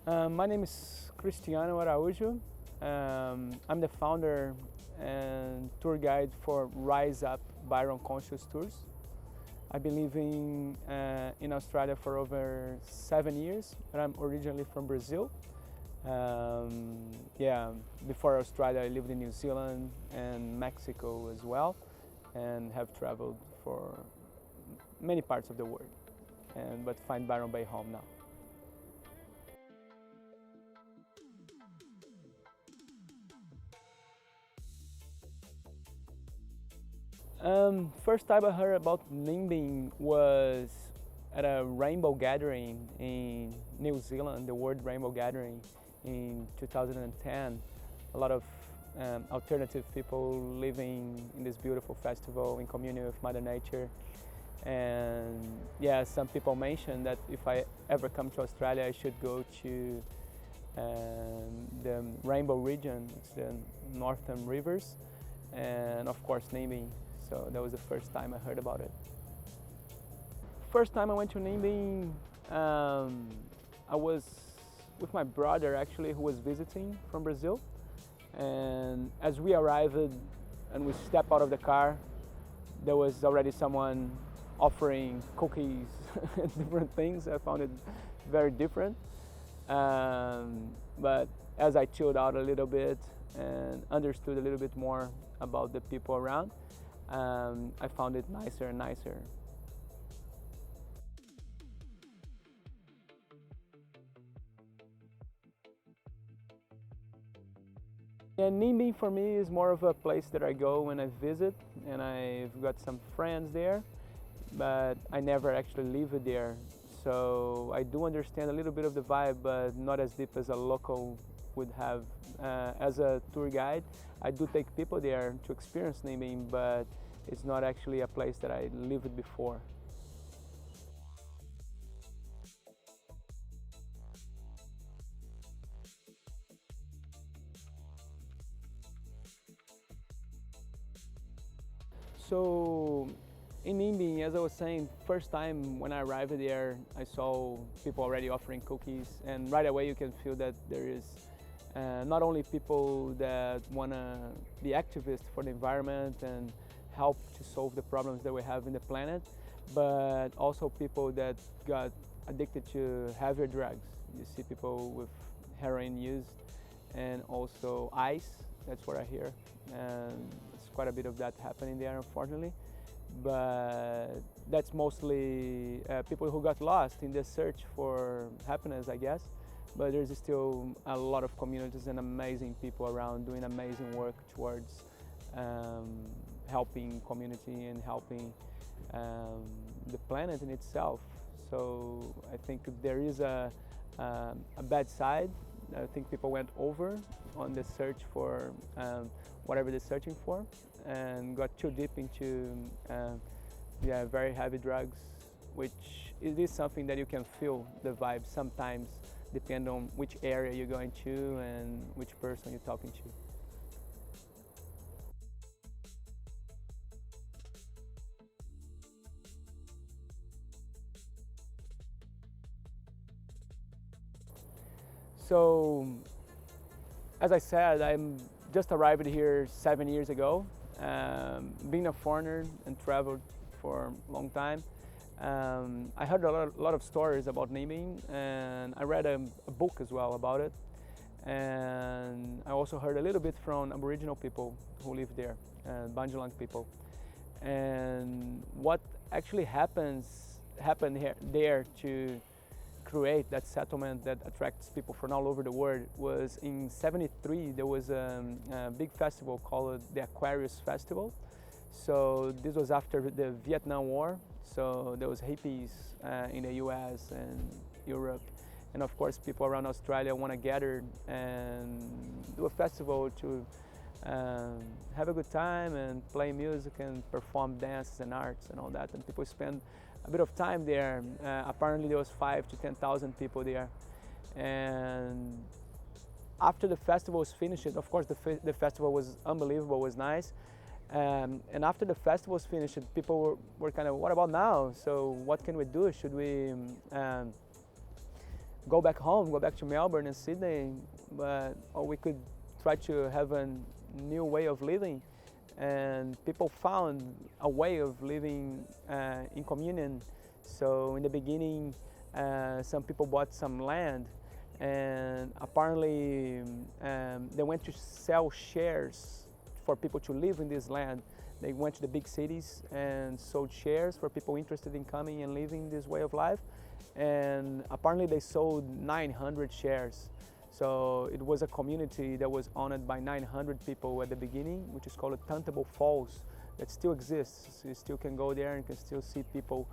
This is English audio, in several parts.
My name is Cristiano Araújo. I'm the founder and tour guide for Rise Up Byron Conscious Tours. I've been living in Australia for over 7 years, but I'm originally from Brazil. Yeah, before Australia, I lived in New Zealand and Mexico as well, and have traveled for many parts of the world, but find Byron Bay home now. First time I heard about Nimbin was at a rainbow gathering in New Zealand, the World Rainbow Gathering in 2010. A lot of alternative people living in this beautiful festival in communion with Mother Nature. And yeah, some people mentioned that if I ever come to Australia, I should go to the Rainbow region, it's the Northern Rivers, and of course Nimbin. So that was the first time I heard about it. First time I went to Nimbin, I was with my brother actually, who was visiting from Brazil. And as we arrived and we stepped out of the car, there was already someone offering cookies and different things. I found it very different. But as I chilled out a little bit and understood a little bit more about the people around, I found it nicer and nicer. And Nimbin for me is more of a place that I go when I visit, and I've got some friends there, but I never actually live there. So I do understand a little bit of the vibe, but not as deep as a local would have. As a tour guide, I do take people there to experience Nimbin, but it's not actually a place that I lived before. So in Nimbin, as I was saying, first time when I arrived there, I saw people already offering cookies, and right away you can feel that there is not only people that want to be activists for the environment and help to solve the problems that we have in the planet, but also people that got addicted to heavier drugs. You see people with heroin use and also ice, that's what I hear. And it's quite a bit of that happening there, unfortunately. But that's mostly people who got lost in the search for happiness, I guess. But there's still a lot of communities and amazing people around doing amazing work towards helping community and helping the planet in itself. So I think there is a bad side. I think people went over on the search for whatever they're searching for and got too deep into yeah, very heavy drugs, which it is something that you can feel the vibe sometimes, depending on which area you're going to and which person you're talking to. So, as I said, I'm just arrived here 7 years ago. Being a foreigner and traveled for a long time, I heard a lot of stories about Nimbin, and I read a book as well about it. And I also heard a little bit from Aboriginal people who live there, Banjalang people. And what actually happened here there to create that settlement that attracts people from all over the world was in '73. There was a big festival called the Aquarius Festival. So this was after the Vietnam War. So there was hippies in the US and Europe, and of course people around Australia want to gather and do a festival to have a good time and play music and perform dances and arts and all that. And people spend a bit of time there. Apparently there was 5 to 10,000 people there. And after the festival was finished, of course the festival was unbelievable, was nice. And after the festival was finished, people were kind of, what about now? So what can we do? Should we go back home, go back to Melbourne and Sydney, but or we could try to have a new way of living. And people found a way of living in communion. So in the beginning, some people bought some land, and apparently they went to sell shares for people to live in this land. They went to the big cities and sold shares for people interested in coming and living this way of life. And apparently they sold 900 shares. So it was a community that was owned by 900 people at the beginning, which is called Tantable Falls, that still exists. You still can go there and can still see people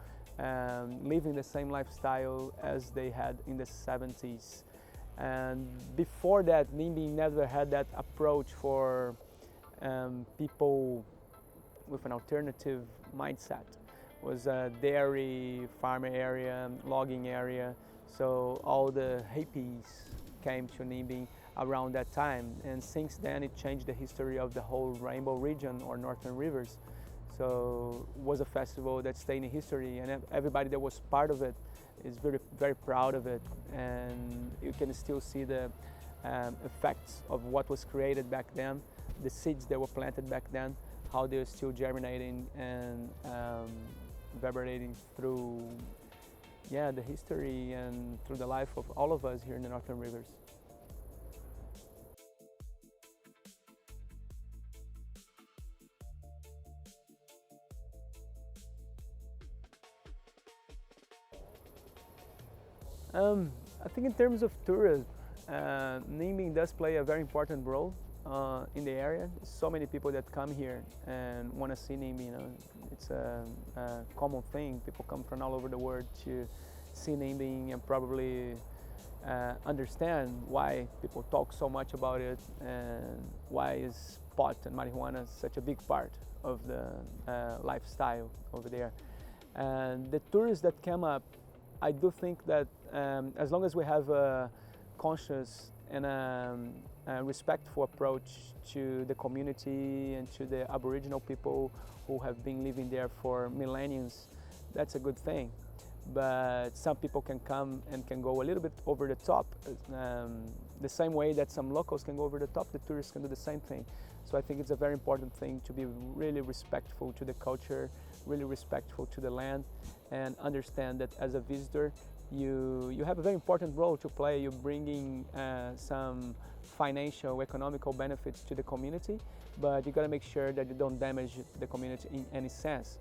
living the same lifestyle as they had in the 70s. And before that, Nimbin never had that approach for people with an alternative mindset. It was a dairy, farmer area, logging area. So all the hippies came to Nimbin around that time. And since then, it changed the history of the whole Rainbow region or Northern Rivers. So it was a festival that stayed in history, and everybody that was part of it is very, very proud of it. And you can still see the effects of what was created back then, the seeds that were planted back then, how they're still germinating and reverberating through the history and through the life of all of us here in the Northern Rivers. I think in terms of tourism, Nimbin does play a very important role in the area. So many people that come here and want to see Nimbin. It's a common thing. People come from all over the world to see Nimbin and probably understand why people talk so much about it and why is pot and marijuana such a big part of the lifestyle over there. And the tourists that come up, I do think that as long as we have a conscious and a respectful approach to the community and to the Aboriginal people who have been living there for millennia, that's a good thing. But some people can come and can go a little bit over the top. The same way that some locals can go over the top, the tourists can do the same thing. So I think it's a very important thing to be really respectful to the culture, really respectful to the land, and understand that as a visitor, you have a very important role to play. You're bringing some financial, economical benefits to the community, but you got to make sure that you don't damage the community in any sense.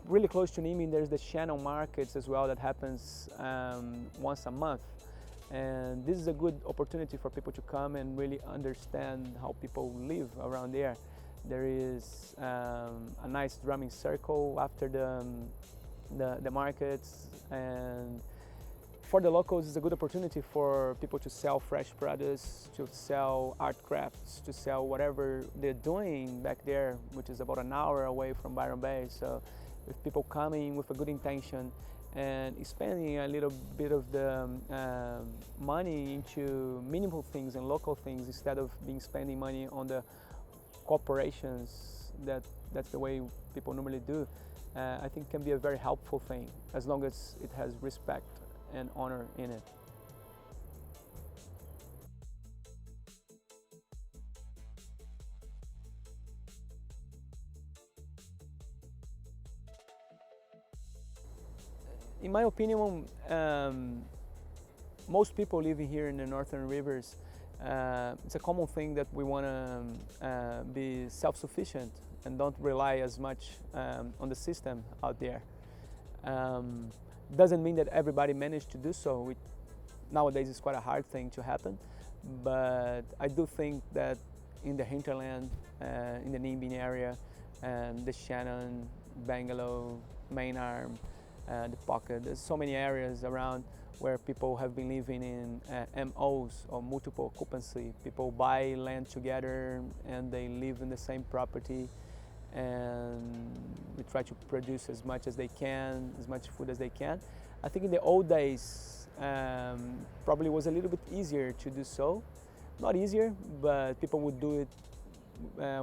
Really close to Nimbin, there's the channel markets as well that happens once a month. And this is a good opportunity for people to come and really understand how people live around there. There is a nice drumming circle after the markets, and for the locals it's a good opportunity for people to sell fresh produce, to sell art crafts, to sell whatever they're doing back there, which is about an hour away from Byron Bay. So with people coming with a good intention and spending a little bit of the money into meaningful things and local things instead of spending money on the corporations, that's the way people normally do, I think can be a very helpful thing as long as it has respect and honor in it. In my opinion, most people living here in the Northern Rivers, it's a common thing that we want to be self-sufficient and don't rely as much on the system out there. Doesn't mean that everybody managed to do so. Nowadays it's quite a hard thing to happen, but I do think that in the hinterland, in the Nimbin area, the Shannon, Bangalore, Main Arm, the Pocket, there's so many areas around where people have been living in MOs or multiple occupancy. People buy land together and they live in the same property, and we try to produce as much as they can, as much food as they can. I think in the old days probably was a little bit easier to do so. Not easier, but people would do it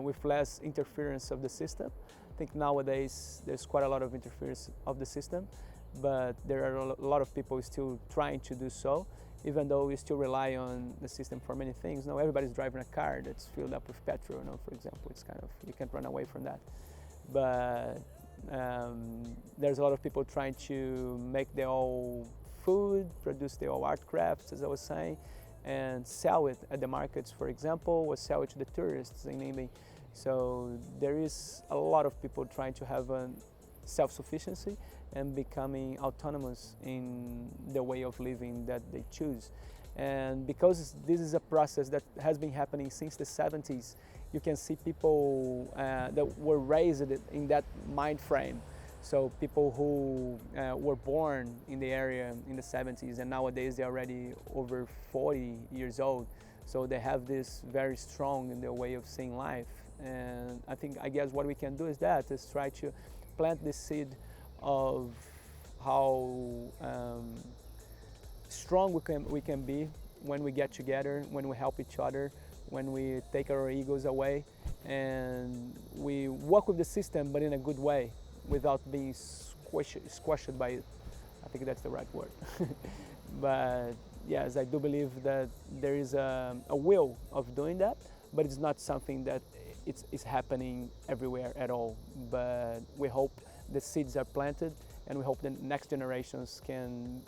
with less interference of the system. I think nowadays there's quite a lot of interference of the system, but there are a lot of people still trying to do so, even though we still rely on the system for many things. Now everybody's driving a car that's filled up with petrol, for example. It's kind of, you can't run away from that. But there's a lot of people trying to make their own food, produce their own art crafts, as I was saying, and sell it at the markets, for example, or sell it to the tourists in Nimbin. So there is a lot of people trying to have a self-sufficiency and becoming autonomous in the way of living that they choose. And because this is a process that has been happening since the 70s, you can see people that were raised in that mind frame. So people who were born in the area in the 70s, and nowadays they're already over 40 years old. So they have this very strong in their way of seeing life. And I guess what we can do is try to plant the seed of how strong we can be when we get together, when we help each other, when we take our egos away, and we work with the system, but in a good way, without being squashed by it. I think that's the right word. But yes, I do believe that there is a will of doing that, but it's not something that it's happening everywhere at all. But we hope the seeds are planted, and we hope the next generations can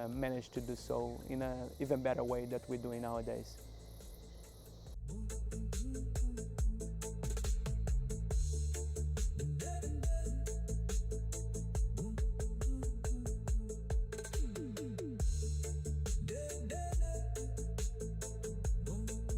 manage to do so in an even better way that we're doing nowadays.